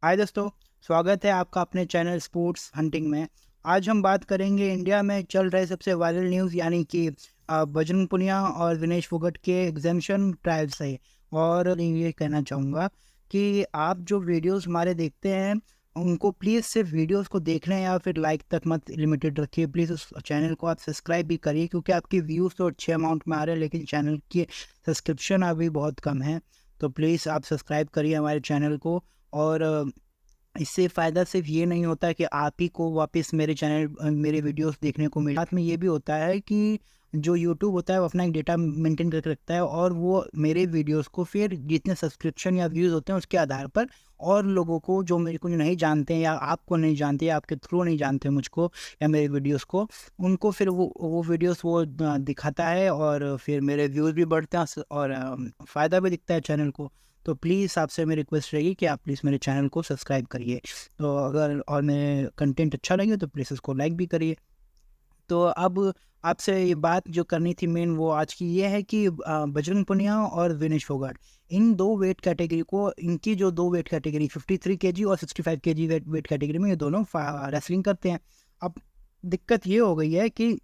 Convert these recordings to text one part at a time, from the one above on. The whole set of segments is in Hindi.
हाय दोस्तों, स्वागत है आपका अपने चैनल स्पोर्ट्स हंटिंग में। आज हम बात करेंगे इंडिया में चल रहे सबसे वायरल न्यूज़ यानी कि बजरंग पुनिया और विनेश फोगट के एग्जामिशन ट्रायल से। और ये कहना चाहूँगा कि आप जो वीडियोस हमारे देखते हैं उनको प्लीज़ सिर्फ वीडियोस को देखने या फिर लाइक तक मत लिमिटेड रखिए। प्लीज़ उस चैनल को आप सब्सक्राइब भी करिए, क्योंकि आपकी व्यूज़ तो अच्छे अमाउंट में आ रहे हैं लेकिन चैनल की सब्सक्रिप्शन अभी बहुत कम है। तो प्लीज़ आप सब्सक्राइब करिए हमारे चैनल को। और इससे फ़ायदा सिर्फ ये नहीं होता कि आप ही को वापस मेरे चैनल मेरे वीडियोस देखने को मिले, साथ में ये भी होता है कि जो यूट्यूब होता है वो अपना एक डेटा मेंटेन करके रखता है और वो मेरे वीडियोस को फिर जितने सब्सक्रिप्शन या व्यूज़ होते हैं उसके आधार पर और लोगों को जो मेरे को नहीं जानते हैं या आपको नहीं जानते या आपके थ्रू नहीं जानते मुझको या मेरे वीडियोस को, उनको फिर वो वीडियोस वो दिखाता है और फिर मेरे व्यूज़ भी बढ़ते हैं और फ़ायदा भी दिखता है चैनल को। तो प्लीज़ आपसे मेरी रिक्वेस्ट रहेगी कि आप प्लीज़ मेरे चैनल को सब्सक्राइब करिए। तो अगर और मेरे कंटेंट अच्छा लगे तो प्लीज़ उसको लाइक भी करिए। तो अब आपसे ये बात जो करनी थी मेन वो आज की ये है कि बजरंग पुनिया और विनेश फोगाट, इन दो वेट कैटेगरी को, इनकी जो दो वेट कैटेगरी 53 केजी और 65 केजी वेट कैटेगरी में ये दोनों रेसलिंग करते हैं। अब दिक्कत ये हो गई है कि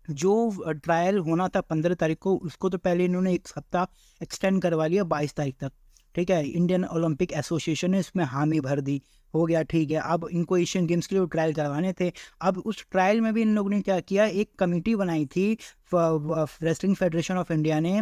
जो ट्रायल होना था 15 तारीख को, उसको तो पहले इन्होंने एक हफ्ता एक्सटेंड करवा लिया 22 तारीख तक। ठीक है, इंडियन ओलंपिक एसोसिएशन ने इसमें हामी भर दी। हो गया, ठीक है। अब इनको एशियन गेम्स के लिए ट्रायल करवाने थे। अब उस ट्रायल में भी इन लोगों ने क्या किया, एक कमेटी बनाई थी, रेसलिंग फेडरेशन ऑफ इंडिया ने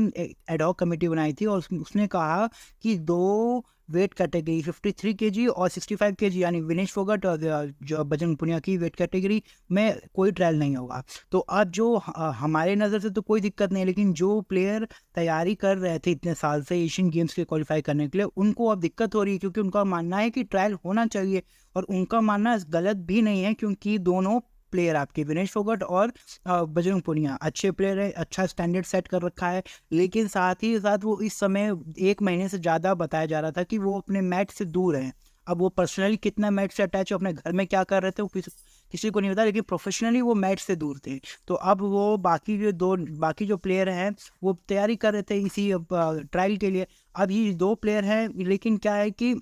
एडहॉक कमेटी बनाई थी और उसने कहा कि दो वेट कैटेगरी 53 केजी और 65 केजी यानी विनेश फोगट और जो बजरंग पुनिया की वेट कैटेगरी में कोई ट्रायल नहीं होगा। तो अब जो हमारे नज़र से तो कोई दिक्कत नहीं, लेकिन जो प्लेयर तैयारी कर रहे थे इतने साल से एशियन गेम्स के क्वालिफाई करने के लिए, उनको अब दिक्कत हो रही है, क्योंकि उनका मानना है कि ट्रायल होना चाहिए। और उनका मानना गलत भी नहीं है, क्योंकि दोनों प्लेयर आपके विनेश फोगट और बजरंग पुनिया अच्छे प्लेयर है, अच्छा स्टैंडर्ड सेट कर रखा है। लेकिन साथ ही साथ वो इस समय 1 महीने से ज़्यादा बताया जा रहा था कि वो अपने मैच से दूर हैं। अब वो पर्सनली कितना मैच से अटैच है, अपने घर में क्या कर रहे थे, वो किसी को नहीं पता, लेकिन प्रोफेशनली वो मैच से दूर थे। तो अब वो बाकी जो प्लेयर हैं वो तैयारी कर रहे थे इसी ट्रायल के लिए। अब ये दो प्लेयर हैं, लेकिन क्या है कि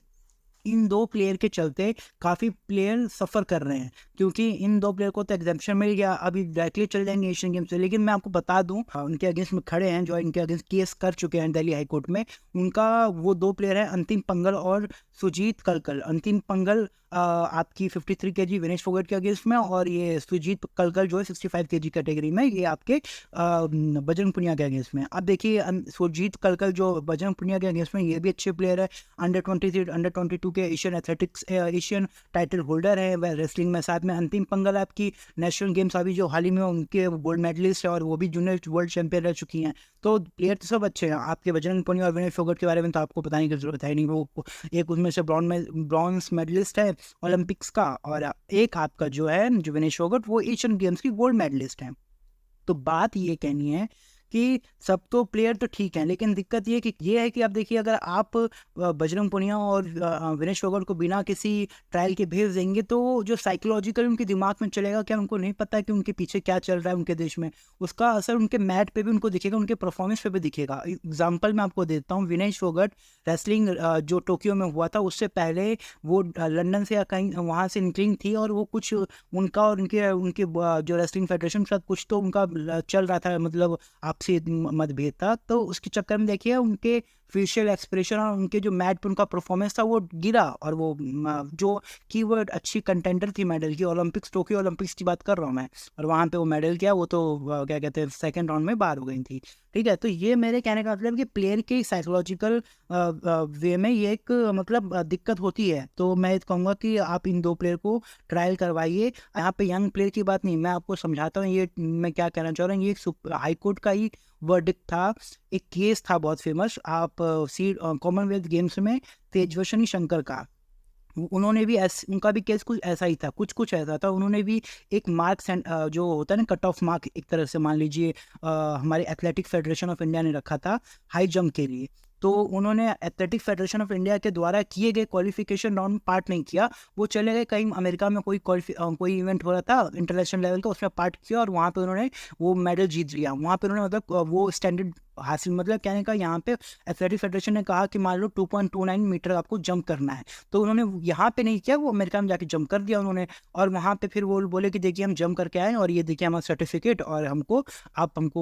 इन दो प्लेयर के चलते काफ़ी प्लेयर सफ़र कर रहे हैं, क्योंकि इन दो प्लेयर को तो एग्जामिशन मिल गया, अभी डायरेक्टली चल जाएंगे एशियन गेम्स से। लेकिन मैं आपको बता दूं, उनके अगेंस्ट में खड़े हैं, जो इनके अगेंस्ट केस कर चुके हैं दिल्ली हाई कोर्ट में। उनका वो दो प्लेयर हैं, अंतिम पंगल और सुजीत कलकल। अंतिम पंगल आपकी 53 केजी विनेश फोगट के अगेंस्ट में, और ये सुजीत कलकल जो है 65 केजी कैटेगरी में, ये आपके बजरंग पुनिया के अगेंस्ट में। अब देखिए, सुजीत कलकल जो बजरंग पुनिया के अगेंस्ट में, ये भी अच्छे प्लेयर है, अंडर 23 अंडर 22 के Asian athletics Asian title holder है वह रेसलिंग में। साथ में अंतिम पंगल आपकी नेशनल गेम्स अभी जो हाल ही में उनके गोल्ड मेडलिस्ट है, और वो भी जूनियर वर्ल्ड चैंपियन रह चुकी हैं। तो प्लेयर तो सब अच्छे हैं। आपके बजरंग पुनिया और विनेश फोगट के बारे में तो आपको बताने की जरूरत है नहीं, वो एक उसमें से ब्रॉन्ज मेडलिस्ट है ओलंपिक्स का, और एक आपका जो है जो विनेश फोगट वो एशियन गेम्स की गोल्ड मेडलिस्ट है। तो बात ये कहनी है कि सब तो प्लेयर तो ठीक हैं, लेकिन दिक्कत ये है कि आप देखिए, अगर आप बजरंग पुनिया और विनेश फोगट को बिना किसी ट्रायल के भेज देंगे, तो जो साइकोलॉजिकल उनके दिमाग में चलेगा, क्या उनको नहीं पता कि उनके पीछे क्या चल रहा है उनके देश में, उसका असर उनके मैट पे भी उनको दिखेगा, उनके परफॉर्मेंस पे भी दिखेगा। एग्जाम्पल मैं आपको देता हूँ, विनेश फोगट रेसलिंग जो टोक्यो में हुआ था, उससे पहले वो लंदन से या कहीं वहाँ से निकली थी, और वो कुछ उनका और उनके उनके जो रेसलिंग फेडरेशन के साथ कुछ तो उनका चल रहा था, मतलब आपसी मतभेद था। तो उसके चक्कर में देखिए उनके फेशियल एक्सप्रेशन और उनके जो मैट पे उनका परफॉर्मेंस था वो गिरा, और वो जो कीवर्ड अच्छी कंटेंडर थी मेडल की, ओलंपिक्स टोक्यो ओलंपिक्स की बात कर रहा हूँ मैं, और वहाँ पे वो मेडल किया, वो तो क्या कहते हैं सेकंड राउंड में बाहर हो गई थी। ठीक है, तो ये मेरे कहने का मतलब कि प्लेयर के साइकोलॉजिकल वे में ये एक मतलब दिक्कत होती है। तो मैं कहूँगा कि आप इन दो प्लेयर को ट्रायल करवाइए। यहाँ पे यंग प्लेयर की बात नहीं, मैं आपको समझाता हूँ ये मैं क्या कहना चाह रहा हूँ। ये हाई कोर्ट का ही वर्डिक्ट था, एक केस था बहुत फेमस, आप कॉमनवेल्थ गेम्स में तेजस्विनी शंकर का, उन्होंने भी उनका भी केस कुछ ऐसा ही था, कुछ ऐसा था। उन्होंने भी एक मार्क्स जो होता है ना, कट ऑफ मार्क एक तरह से मान लीजिए, हमारे एथलेटिक फेडरेशन ऑफ इंडिया ने रखा था हाई जंप के लिए। तो उन्होंने एथलेटिक्स फेडरेशन ऑफ इंडिया के द्वारा किए गए क्वालिफिकेशन राउंड में पार्ट नहीं किया। वो चले गए कहीं अमेरिका में, कोई इवेंट हो रहा था इंटरनेशनल लेवल का, उसमें पार्ट किया और वहाँ पे उन्होंने वो मेडल जीत लिया। वहाँ पे उन्होंने मतलब वो स्टैंडर्ड हासिल, मतलब कहने का यहाँ पे एथलेटिक्स फेडरेशन ने कहा कि मान लो 2.29 मीटर आपको जंप करना है, तो उन्होंने यहाँ पे नहीं किया, वो अमेरिका में जाके जंप कर दिया उन्होंने। और वहाँ पे फिर वो बोले कि देखिए हम जंप करके आए और ये देखिए हमारा सर्टिफिकेट, और हमको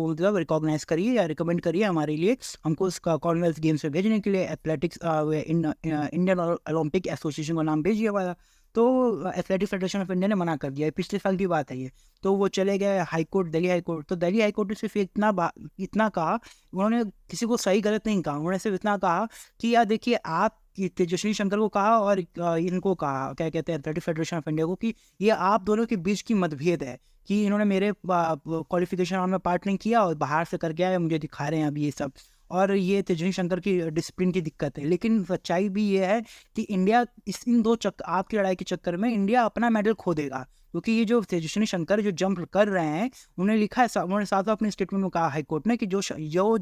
मतलब रिकॉग्नाइज करिए या रिकमेंड करिए हमारे लिए, हमको उसका कॉमनवेल्थ गेम्स में भेजने के लिए एथलेटिक्स इंडियन ओलंपिक एसोसिएशन का नाम भेजिए हमारा। तो एथलेटिक्स फेडरेशन ऑफ इंडिया ने मना कर दिया, पिछले साल की बात है ये। तो वो चले गए high court, Delhi high court. तो दिल्ली हाई कोर्ट ने सिर्फ इतना कहा, उन्होंने किसी को सही गलत नहीं कहा, उन्होंने सिर्फ इतना कहा कि यार देखिए आप तेजस्वी शंकर को कहा और इनको कहा, क्या कहते हैं, एथलेटिक्स फेडरेशन ऑफ इंडिया को, कि ये आप दोनों के बीच की मतभेद है कि इन्होंने मेरे क्वालिफिकेशन राउंड में पार्ट नहीं किया और बाहर से करके आए, मुझे दिखा रहे हैं अब ये सब, और ये तेजस्वी शंकर की डिसिप्लिन की दिक्कत है। लेकिन सच्चाई भी ये है कि इंडिया इन दो आपकी लड़ाई के चक्कर में इंडिया अपना मेडल खो देगा, क्योंकि ये जो तेजस्वी शंकर जो जंप कर रहे हैं, उन्होंने लिखा है, उन्होंने साथ अपने स्टेटमेंट में कहा हाईकोर्ट ने कि जो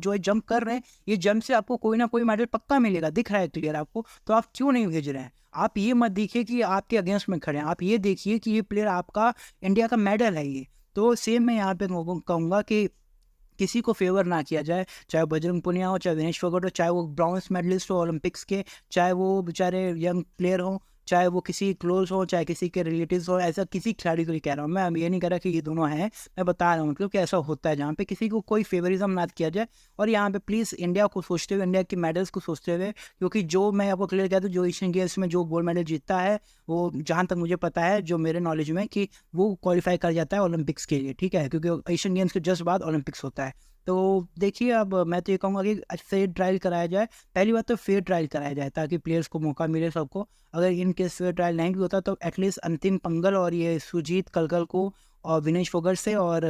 जंप कर रहे हैं, ये जंप से आपको कोई ना कोई मेडल पक्का मिलेगा, दिख रहा है क्लियर आपको, तो आप क्यों नहीं भेज रहे हैं? आप ये मत देखिए कि आपके अगेंस्ट में खड़े हैं, आप ये देखिए कि ये प्लेयर आपका इंडिया का मेडल है ये। तो सेम मैं यहाँ पे कहूँगा कि किसी को फेवर ना किया जाए, चाहे बजरंग पुनिया हो, चाहे विनेश फोगाट हो, चाहे वो ब्रॉन्ज मेडलिस्ट हो ओलंपिक्स के, चाहे वो बेचारे यंग प्लेयर हो, चाहे वो किसी क्लोज हो, चाहे किसी के रिलेटिव्स हो, ऐसा किसी खिलाड़ी को नहीं कह रहा हूँ मैं, ये नहीं कह रहा कि ये दोनों हैं, मैं बता रहा हूँ मतलब कि ऐसा होता है जहाँ पे किसी को कोई फेवरिज्म ना किया जाए। और यहाँ पे प्लीज़ इंडिया को सोचते हुए, इंडिया के मेडल्स को सोचते हुए, क्योंकि जो मैं आपको क्लियर कहता हूँ, जो एशियन गेम्स में जो गोल्ड मेडल जीतता है, वो जहाँ तक मुझे पता है, जो मेरे नॉलेज में, कि वो क्वालिफाई कर जाता है ओलंपिक्स के लिए, ठीक है, क्योंकि एशियन गेम्स के जस्ट बाद ओलंपिक्स होता है। तो देखिए, अब मैं तो ये कहूँगा कि फेयर ट्रायल कराया जाए। पहली बात तो फेयर ट्रायल कराया जाए ताकि प्लेयर्स को मौका मिले सबको। अगर इन केस फेयर ट्रायल नहीं भी होता तो एटलीस्ट अंतिम पंगल और ये सुजीत कलकल को और विनेश फोगाट से और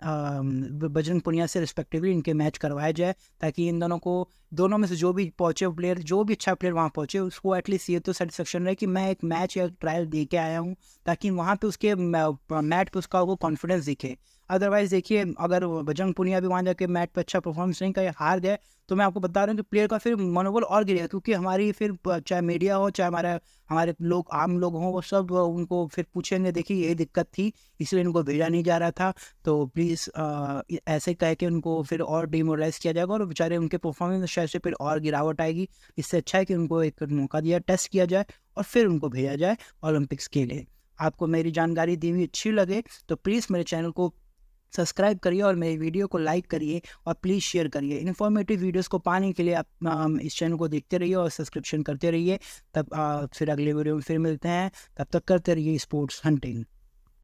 बजरंग पुनिया से रिस्पेक्टिवली इनके मैच करवाया जाए, ताकि इन दोनों में से जो भी पहुँचे प्लेयर, जो भी अच्छा प्लेयर वहाँ पहुँचे, उसको एटलीस्ट ये तो सेटिस्फेक्शन रहे कि मैं एक मैच या ट्रायल दे के आया हूँ, ताकि वहाँ पे उसके मैट पे उसका वो कॉन्फिडेंस दिखे। अदरवाइज देखिए, अगर बजरंग पुनिया भी वहाँ जाके मैच पे अच्छा परफॉर्मेंस नहीं करे, हार गए, तो मैं आपको बता रहा हूँ कि प्लेयर का फिर मनोबल और गिरेगा, क्योंकि हमारी फिर चाहे मीडिया हो, चाहे हमारे लोग, आम लोग हों, वो सब उनको फिर पूछेंगे, देखिए यही दिक्कत थी, इसलिए इनको भेजा नहीं जा रहा था। तो प्लीज़ ऐसे कह के उनको फिर और डिमोरलाइज किया जाएगा और बेचारे उनके परफॉर्मेंस शायद से फिर और गिरावट आएगी। इससे अच्छा है कि उनको एक मौका दिया, टेस्ट किया जाए और फिर उनको भेजा जाए ओलंपिक्स के लिए। आपको मेरी जानकारी दी हुई अच्छी लगे तो प्लीज़ मेरे चैनल को सब्सक्राइब करिए और मेरी वीडियो को लाइक करिए और प्लीज़ शेयर करिए। इन्फॉर्मेटिव वीडियोस को पाने के लिए आप इस चैनल को देखते रहिए और सब्सक्रिप्शन करते रहिए। तब फिर अगले वीडियो में फिर मिलते हैं, तब तक करते रहिए स्पोर्ट्स हंटिंग।